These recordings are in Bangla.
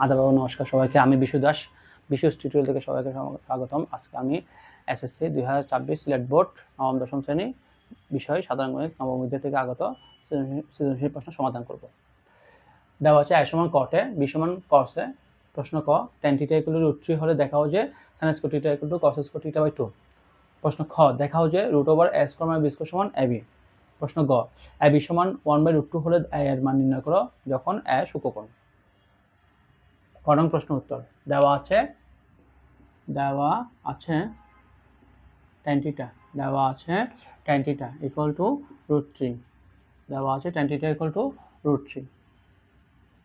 আদাব নমস্কার সবাইকে। আমি বিশু দাস, বিশু টিউটোরিয়াল থেকে সবাইকে স্বাগতম। আজকে আমি এসএসসি 2026 সিলেট বোর্ড নবম দশম শ্রেণী বিষয় সাধারণ গণিত নবম অধ্যায় থেকে আগত সৃজনশীল প্রশ্ন সমাধান করব। দেওয়া আছে আই সমান কটে, বি সমান কসে। প্রশ্ন ক, tan θ √3 হলে দেখাও যে sin স্কয়ার θ cos স্কয়ার θ/2। প্রশ্ন খ, দেখাও যে √a² - b² সমান ab। প্রশ্ন গ, ab সমান 1/√2 হলে a এর মান নির্ণয় করো যখন a সূক্ষ্মকোণ। ক নং প্রশ্ন উত্তর। দেওয়া আছে tan θ equal to √3, দেওয়া আছে tan θ equal to √3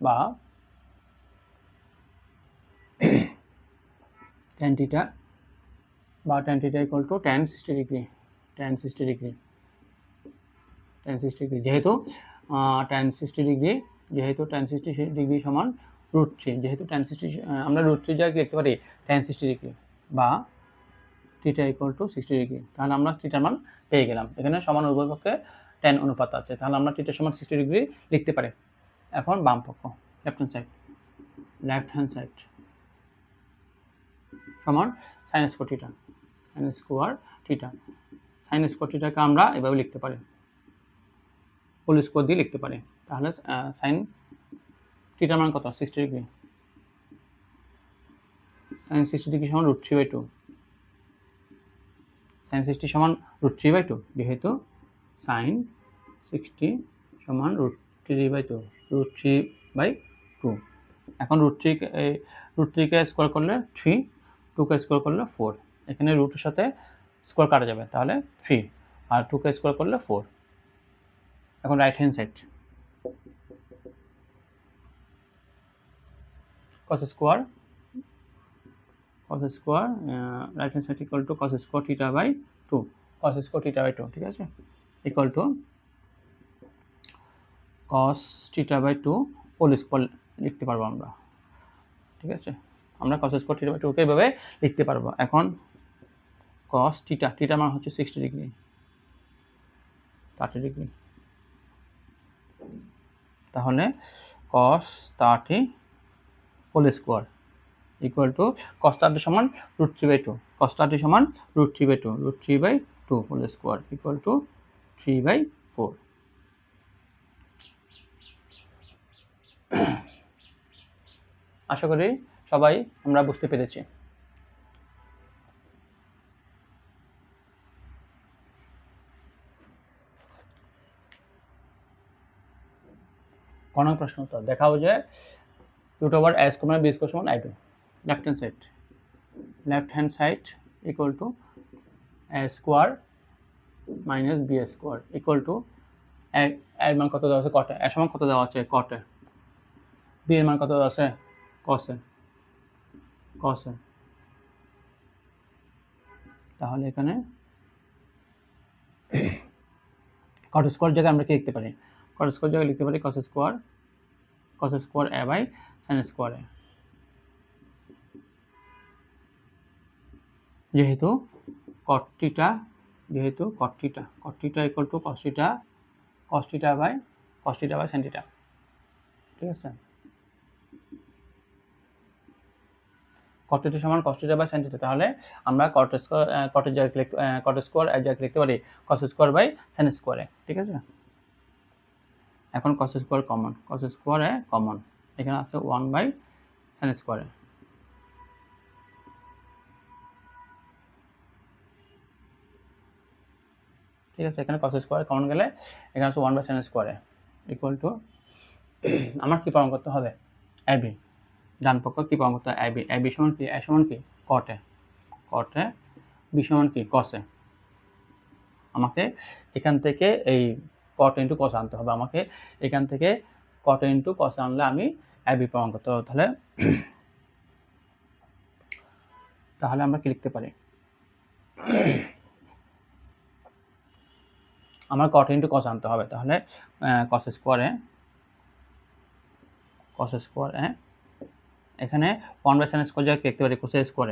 বা tan θ equal to tan 60 degree. যেহেতু tan 60 ডিগ্রি সমান √3, যেহেতু tan 60 আমরা √3 জায়গায় লিখতে পারি tan 60 ডিগ্রি বা θ equal to 60 ডিগ্রি, তাহলে আমরা থিটার মান পেয়ে গেলাম। এখানে সমান উভয় পক্ষে tan অনুপাত আছে, তাহলে আমরা θ সমান 60 ডিগ্রি লিখতে পারি। এখন বাম পক্ষ, লেফট হ্যান্ড সাইড সমান sin স্কয়ার θ। sin স্কয়ার θকে আমরা এভাবে লিখতে পারি, হোল স্কয়ার দিয়ে লিখতে পারি। তাহলে sin θ মান কত? 60 ডিগ্রি। sin 60 ডিগ্রি সমান √3/2। sin 60 সমান √3/2, যেহেতু sin 60 সমান √3/2। এখন √3 কে স্কয়ার করলে 3, 2 কে স্কয়ার করলে 4। এখানে রুটের সাথে স্কয়ার কাটা যাবে, তাহলে 3, আর 2 কে স্কয়ার করলে 4। এখন right hand side, cos square right hand side equal to cos square θ/2, ঠিক আছে, equal to cos θ/2 whole square লিখতে পারবো আমরা, ঠিক আছে। আমরা cos স্কয়ার θ/2 কে এভাবে লিখতে পারবো। এখন cos θ মান হচ্ছে 60 ডিগ্রি, 30 ডিগ্রি, তাহলে cos 30 whole square equal to cos 30 সমান √3/2, cos 30 সমান √3/2 হোল স্কয়ার ইকুয়াল টু 3/4। আশা করি সবাই আমরা বুঝতে পেরেছি। কোন প্রশ্ন উত্তর। দেখাও যে √a² - b² সমান ab। Left hand side equal two a² - b² equal to এর মান কত দেওয়া আছে? কটে। এর সমান কত দেওয়া আছে? কটে। বি এর মান কত দেওয়া আছে? কসে। তাহলে এখানে কট স্কয়ার জায়গায় আমরা কি লিখতে পারি? কট স্কয়ার জায়গায় লিখতে পারি cos square a/sin square a, যেহেতু cot θ equal to cos θ/sin θ, ঠিক আছে। cot θ সমান cos θ/sin θ, তাহলে আমরা cot স্কয়ার এর জায়গায় লিখতে পারি cos স্কয়ার/sin স্কয়ার a, ঠিক আছে। এখন cos স্কয়ার কমন, এখানে আছে 1/sin স্কয়ার a, ঠিক আছে। এখানে cos স্কয়ার কমন গেলে এখানে আছে 1/sin square a equal two, আমার কি প্রমাণ করতে হবে? ab, ডান পক্ষ কি প্রমাণ করতে হবে? ab সমান কি? a সমান কি? cot a, b সমান কি? cos a। আমাকে এখান থেকে এই cot * cos আনতে হবে, আমাকে এখান থেকে cot * cos আনলে আমি ab প্রমাণ করতে হবে। তাহলে আমরা কি লিখতে পারি? আমার cot * cos আনতে হবে, তাহলে cos স্কয়ার a, এখানে 1/sin স্কয়ার জায়গায় লিখতে পারি cosec স্কয়ার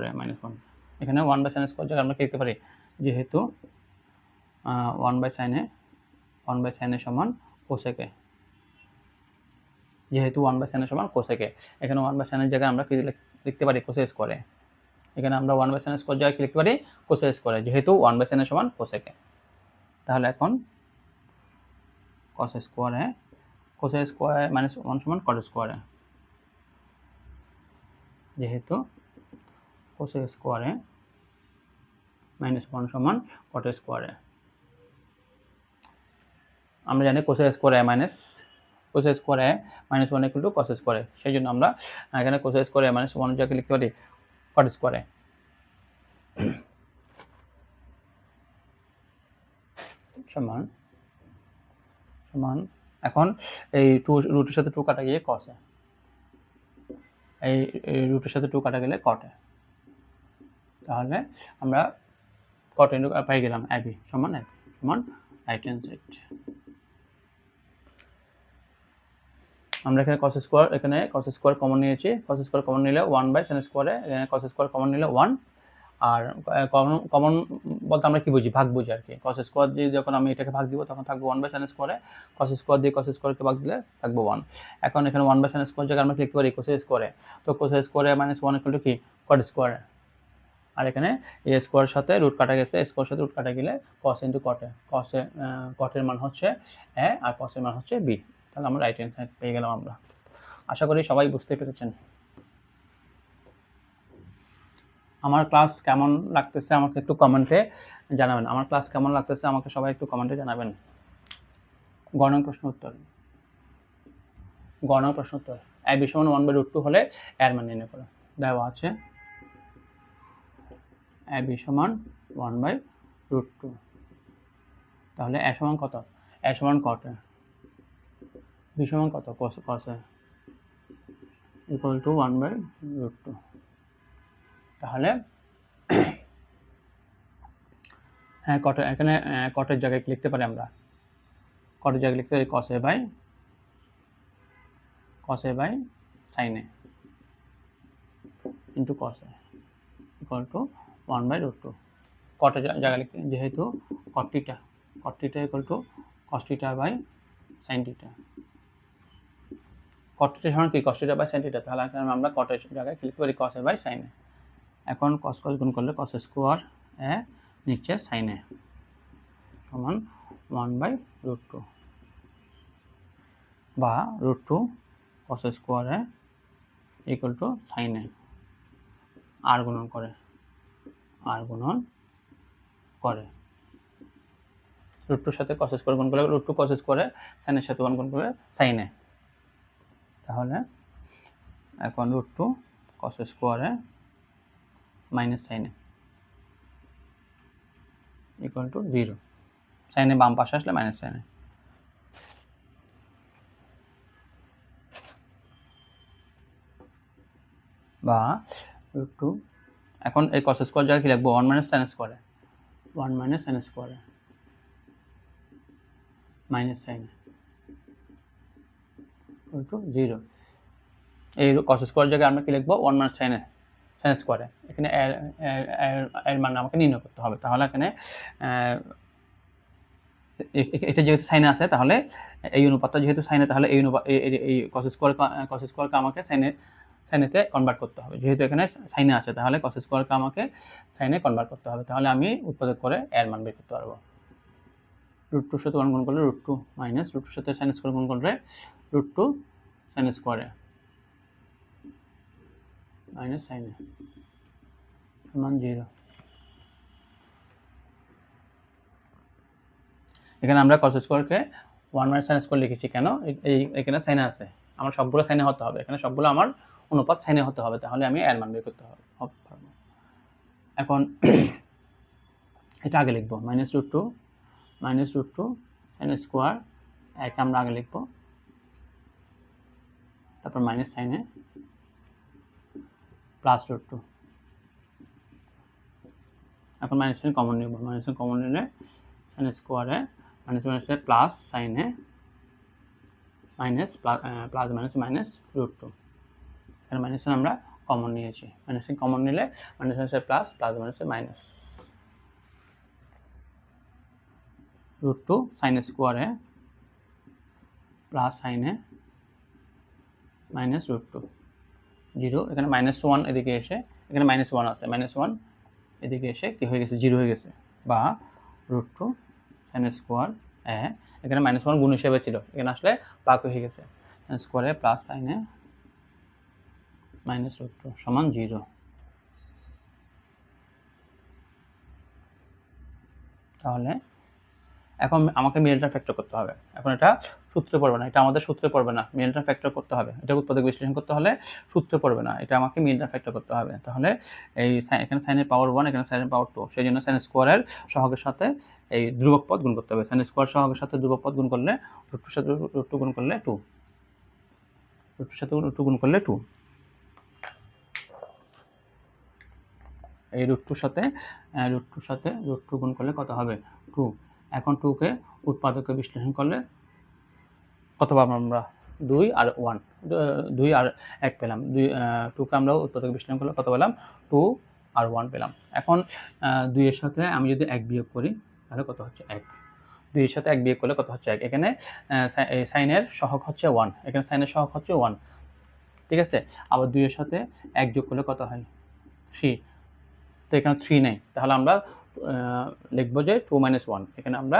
a -1। এখানে 1/sin স্কয়ার জায়গায় আমরা লিখতে পারি, যেহেতু 1/sin a সমান cosec a, যেহেতু 1/sin সমান কোসেক এ, এখানে 1/sin এর জায়গায় আমরা কি লিখতে পারি কোসেক স্কোয়ারে, এখানে আমরা 1/sin স্কোয়ার জায়গায় কি লিখতে পারি কোসেক স্কোয়ারে, যেহেতু 1/sin সমান কোসেক এ। তাহলে এখন cos স্কোয়ারে কোসেক স্কোয়ার মাইনাস 1 সমান cot স্কোয়ারে, যেহেতু কোসেক স্কোয়ারে মাইনাস 1 সমান cot স্কোয়ারে। আমরা জানি কোসেক স্কোয়ারে মাইনাস কোসেক স্কোয়ারে মাইনাস 1 ইকুয়াল টু cos স্কোয়ারে, সেই জন্য আমরা এখানে কোসেক স্কোয়ারে মাইনাস 1 জায়গায় লিখতে পারি cot স্কোয়ারে। সমান সমান এখন এই রুটের সাথে 2 কাটা গিয়ে cos এ, এই রুটের সাথে 2 কাটা গেলে cot এ, তাহলে আমরা cot ইনটু পাই গেলাম ab সমান রাইট হ্যান্ড সাইড। আমরা এখানে cos স্কোয়ার কমন নিয়েছি, cos স্কোয়ার কমন নিলে 1/sin স্কোয়ারে, এখানে cos স্কোয়ার কমন নিলে 1, আর কমন বলতে আমরা কি বুঝি ভাগ বুঝি আর কি। cos স্কোয়ার দিয়ে যখন আমি এটাকে ভাগ দিব তখন থাকবে 1/sin স্কোয়ারে, cos স্কোয়ার দিয়ে cos স্কোয়ারকে ভাগ দিলে থাকবে 1। এখন এখানে 1/sin স্কোয়ার জায়গায় আমরা লিখতে পারি cos স্কোয়ারে, তো cos স্কোয়ারে মাইনাস 1 ইকুয়াল টু কি cot স্কোয়ারে, আর এখানে এ স্কোয়ার সাথে রুট কাটা গেছে, স্কোয়ার সাথে রুট কাটা গেলে cos ইনটু cot এ, cot এর মান হচ্ছে a আর cos এর মান হচ্ছে b, তাহলে আমরা রাইট হ্যান্ড সাইড পেয়ে গেলাম আমরা। আশা করি সবাই বুঝতে পেরেছেন। আমার ক্লাস কেমন লাগতেছে আমাকে একটু কমেন্টে জানাবেন, আমার ক্লাস কেমন লাগতেছে আমাকে সবাই একটু কমেন্টে জানাবেন। গণনা প্রশ্ন উত্তর ab সমান 1/√2 হলে এর মান নির্ণয় করো। দেওয়া আছে ab সমান 1/√2, তাহলে a সমান কত, a সমান cot এ, b সমান কত cos এ, ইকুয়াল টু 1/√2। তাহলে হ্যাঁ cot এখানে cot এর জায়গায় লিখতে পারি আমরা, cot এর জায়গায় লিখতে পারি cos a by sin a into cos a equal to 1/√2। cot এর জায়গায় লিখতে, যেহেতু cot theta equal to cos theta by sin theta, cot theta সমান কি cos theta by sin theta, তাহলে আমরা cot এর জায়গায় লিখতে পারি cos a by sin a। এখন cos গুণ করলে cos স্কোয়ার a নিচে sin a সমান 1/√2 বা √2 cos square a equal to sin a, আর গুণন করে √2 সাথে cos স্কোয়ার গুণ করলে √2 cos স্কোয়ারে sin এর সাথে 1 গুণ করে sin a, তাহলে এখন √2 cos স্কোয়ারে minus sin a equal to 0, sin a বাম পাশে আসলে মাইনাস sin a, বা √2 এখন এই cos স্কোয়ার জায়গায় কি লিখবো 1 - sin স্কোয়ারে, 1 - sin স্কোয়ারে minus sin a equal to 0। এই cos স্কোয়ার জায়গায় আমরা কি লিখবো 1 - sin স্কোয়ারে, এখানে এর মান আমাকে নির্ণয় করতে হবে। তাহলে এখানে এটা যেহেতু সাইনে আছে তাহলে এই অনুপাতটা যেহেতু সাইনে, তাহলে এই cos স্কোয়ারকে আমাকে সাইনেতে কনভার্ট করতে হবে, যেহেতু এখানে সাইনে আছে তাহলে cos স্কোয়ারকে আমাকে সাইনে কনভার্ট করতে হবে, তাহলে আমি উৎপাদক করে এর মান বের করতে পারবো। √2 সাথে 1 গুণ করলে √2 মাইনাস √2 সাথে sin স্কোয়ার গুণ করলে √2 sin স্কোয়ারে মাইনাস sin a সমান 0। এখানে আমরা cos স্কোয়ারকে 1 - sin স্কোয়ার লিখেছি কেন, এখানে সাইনে আছে, আমার সবগুলো সাইনে হতে হবে, এখানে সবগুলো আমার অনুপাত সাইনে হতে হবে, তাহলে আমি এর মান বের করতে পারবো। এখন এটা আগে লিখবো -√2 sin স্কোয়ার একে আমরা আগে লিখবো, তারপর মাইনাস sin a প্লাস √2, এখন মাইনাস সাইন কমন নিব, কমন নিলে sin স্কোয়ারে minus plus sin a minus minus √2, এখানে মাইনাস আমরা কমন নিয়েছি, মাইনাস কমন নিলে মাইনাস প্লাস মাইনাস √2 sin স্কোয়ারে plus sin a minus root two 0, এখানে -1 এদিকে এসে এখানে -1 আছে, -1 এদিকে এসে কি হয়ে গেছে 0 হয়ে গেছে, বা রুট টু সাইন স্কোয়ার এখানে -1 গুণ হিসেবে ছিল, এখানে আসলে ভাগ হয়ে গেছে, সাইন স্কোয়ারে প্লাস সাইনে মাইনাস রুট টু সমান 0। তাহলে এখন আমাকে মিডলটার্ম ফ্যাক্টর করতে হবে। এখন এটা সূত্রে পড়বে না, এটা আমাদের সূত্রে পড়বে না, মিডলটার্ম ফ্যাক্টর করতে হবে। এটা উৎপাদক বিশ্লেষণ করতে হলে সূত্রে পড়বে না, এটা আমাকে মিডলটার্ম ফ্যাক্টর করতে হবে। তাহলে এই এখানে সাইনের পাওয়ার 1, এখানে সাইনের পাওয়ার 2, সেই জন্য সাইন স্কোয়ারের সহগের সাথে এই ধ্রুবক পদ গুণ করতে হবে। সাইন স্কোয়ার সহগের সাথে ধ্রুবক পদ গুণ করলে রুট টুর সাথে রুট টু গুণ করলে 2, রুট টুর সাথে রুট টু গুণ করলে 2, এই রুট টুর সাথে রুট টু গুণ করলে কত হবে 2। এখন 2কে উৎপাদকে বিশ্লেষণ করলে কত পাবো আমরা 2 আর 1, 2 আর 1 পেলাম, 2কে আমরা উৎপাদকে বিশ্লেষণ করলে কত পেলাম 2 আর 1 পেলাম। এখন 2 এর সাথে আমি যদি 1 বিয়োগ করি তাহলে কত হচ্ছে 1, 2 এর সাথে 1 বিয়োগ করলে কত হচ্ছে 1, এখানে সাইনের সহগ হচ্ছে 1, এখানে সাইনের সহগ হচ্ছে 1, ঠিক আছে। আবার 2 এর সাথে 1 যোগ করলে কত হয় 3, তো এখানে 3 নেই, তাহলে আমরা লিখবো যে 2 - 1, এখানে আমরা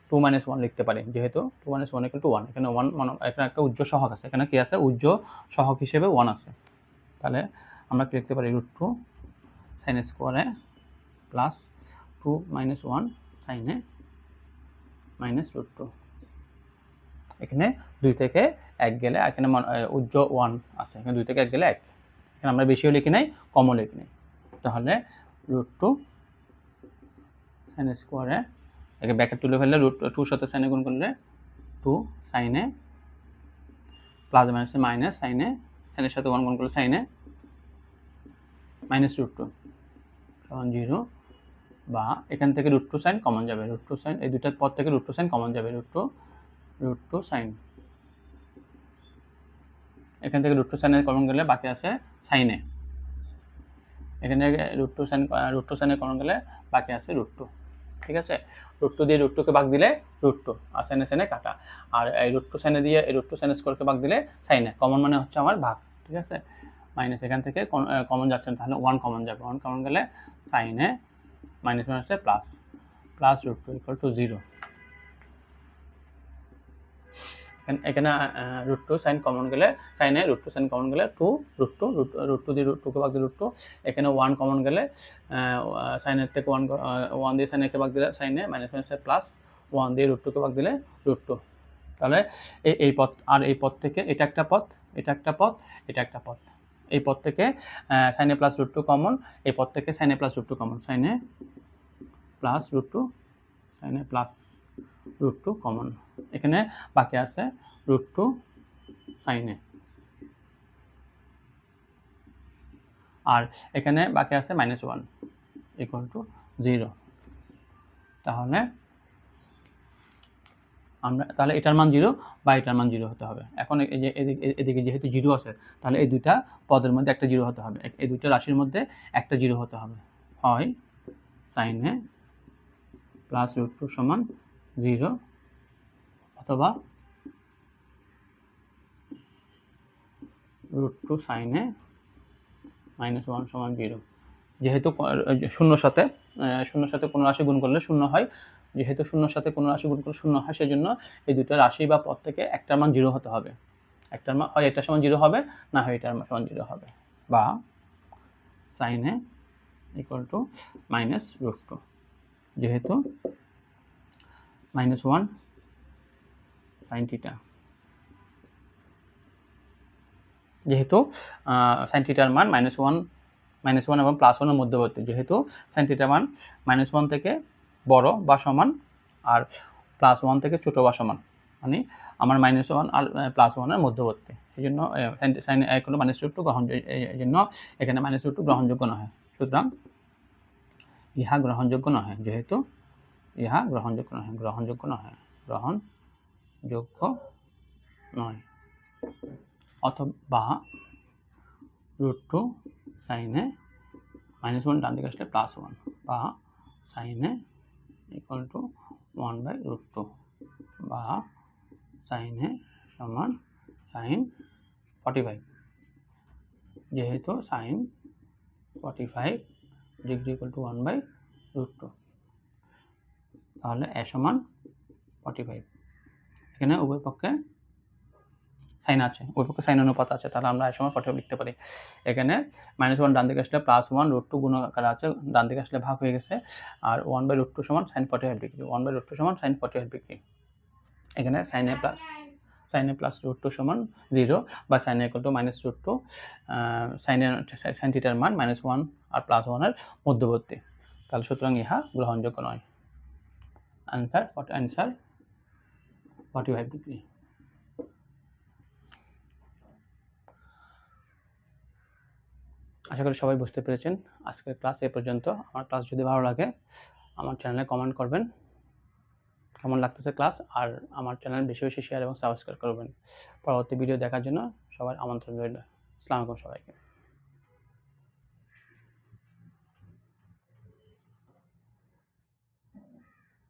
2 - 1 লিখতে পারি, যেহেতু 2 - 1 = 1, এখানে 1 মানে এখানে একটা উজ্জ্ব সহগ আছে, এখানে কি আছে উজ্জ্ব সহগ হিসেবে 1 আছে। তাহলে আমরা কি লিখতে পারি রুট টু সাইন স্কোয়ারে প্লাস 2 - 1 সাইনে মাইনাস রুট টু, এখানে 2 থেকে 1 গেলে এখানে উজ্জ্ব 1 আছে, এখানে 2 থেকে 1 গেলে 1, এখানে আমরা বেশিও লিখি নাই কমও লিখি নাই। তাহলে রুট টু সাইন স্কোয়ারে একে ব্র্যাকেট তুলে ফেললে রুট টুর সাথে সাইনে গুণ করলে 2 সাইনে প্লাস মাইনাসে মাইনাস সাইনে, সাইনের সাথে 1 গুণ করলে সাইনে মাইনাস রুট টু সমান 0, বা এখান থেকে রুট টু সাইন কমন যাবে, রুট টু সাইন এই দুটার পর থেকে রুট টু সাইন কমন যাবে, রুট টু সাইন, এখান থেকে রুট টু সাইনের কমন গেলে বাকি আছে সাইনে, এখানে রুট টু সাইনের কমন গেলে বাকি আছে রুট টু, ঠিক আছে। রুট টু দিয়ে রুট টুকে ভাগ দিলে রুট টু আর সাইনে সাইনে কাটা, আর এই রুট টু সাইনে দিয়ে এই রুট টু সাইন স্কোয়ারকে ভাগ দিলে সাইনে, কমন মানে হচ্ছে আমার ভাগ, ঠিক আছে। মাইনাস এখান থেকে কমন যাচ্ছে না, তাহলে 1 কমন যাবে, 1 কমন গেলে সাইনে মাইনাস মাইনাসে plus root two equal to 0। এখানে রুট টু সাইন কমন গেলে সাইনে রুট টু সাইন কমন গেলে 2 রুট টু দিয়ে রুট টুকে ভাগ দিলে রুট টু, এখানে 1 কমন গেলে সাইনের থেকে 1 দিয়ে সাইনকে ভাগ দিলে সাইনে মাইনাস মাইনাসে প্লাস 1 দিয়ে রুট টুকে ভাগ দিলে রুট টু। তাহলে এই পথ আর এই পথ থেকে এটা একটা পথ, এটা একটা পথ, এটা একটা পথ, এই পথ থেকে সাইনে প্লাস রুট টু কমন, এই পথ থেকে সাইনে প্লাস রুট টু কমন, সাইনে প্লাস রুট টু সাইনে প্লাস রুট টু কমন, এখানে বাকি আছে রুট টু সাইনে, আর এখানে বাকি আছে -1 ইকুয়াল টু 0। তাহলে এটার মান 0 বা এটার মান 0 হতে হবে। এখন এই যে এদিকে যেহেতু 0 আছে, তাহলে এই দুইটা পদের মধ্যে একটা 0 হতে হবে, এই দুইটা রাশির মধ্যে একটা 0 হতে হবে, হয় সাইনে প্লাস রুট টু সমান 0, অথবা রুট টু সাইনে -1 সমান 0। যেহেতু শূন্যর সাথে কোনো রাশি গুণ করলে 0 হয়, যেহেতু শূন্যর সাথে কোনো রাশি গুণ করলে 0 হয়, সেজন্য এই দুটো রাশি বা পদ থেকে একটার মান 0 হতে হবে, একটার মান হয় এটার সমান 0 হবে, না হয় এটার সমান 0 হবে, বা সাইনে equal to minus root two, যেহেতু -1 সাইন থিটা, যেহেতু সাইন থিটার মান -1 এবং +1 এর মধ্যবর্তী, যেহেতু সাইন থিটার মান -1 থেকে বড় বা সমান আর +1 থেকে ছোট বা সমান, মানে আমার -1 আর +1 এর মধ্যবর্তী, সেই জন্য সাইন কোনো -√2 গ্রহণযোগ্য, এই জন্য এখানে -√2 গ্রহণযোগ্য নয়, সুতরাং ইহা গ্রহণযোগ্য নয়, যেহেতু ইহা গ্রহণযোগ্য নয়, অথবা রুট টু সাইনে -1 ডান দিকে আসলে +1, বা সাইনে ইকুয়াল টু 1/√2, বা সাইনে সমান সাইন 45, যেহেতু সাইন 45 ডিগ্রি ইকুয়াল টু 1/√2, তাহলে a সমান 45। এখানে উভয় পক্ষে সাইন আছে, উভয় পক্ষে সাইন অনুপাত আছে, তাহলে আমরা a সমান 45 লিখতে পারি। এখানে -1 ডান দিকে আসলে +1√2 গুণ আকারে আছে, ডান দিকে আসলে ভাগ হয়ে গেছে, আর 1/√2 সমান সাইন 45 ডিগ্রি, 1/√2 সমান সাইন 45 ডিগ্রি। এখানে সাইন a প্লাস √2 সমান 0 বা sine a equal to -√2, sine থিটার মান -1 আর +1 এর মধ্যবর্তী, তাহলে সুতরাং ইহা গ্রহণযোগ্য নয়। Answer 45 degree. আশা করি সবাই বুঝতে পেরেছেন। আজকের ক্লাস এ পর্যন্ত। আমার ক্লাস যদি ভালো লাগে আমার চ্যানেলে কমেন্ট করবেন কেমন লাগতেছে ক্লাস, আর আমার চ্যানেল বেশি বেশি শেয়ার এবং সাবস্ক্রাইব করবেন। পরবর্তী ভিডিও দেখার জন্য সবার আমন্ত্রণ রইল। আসসালামু আলাইকুম সবাইকে।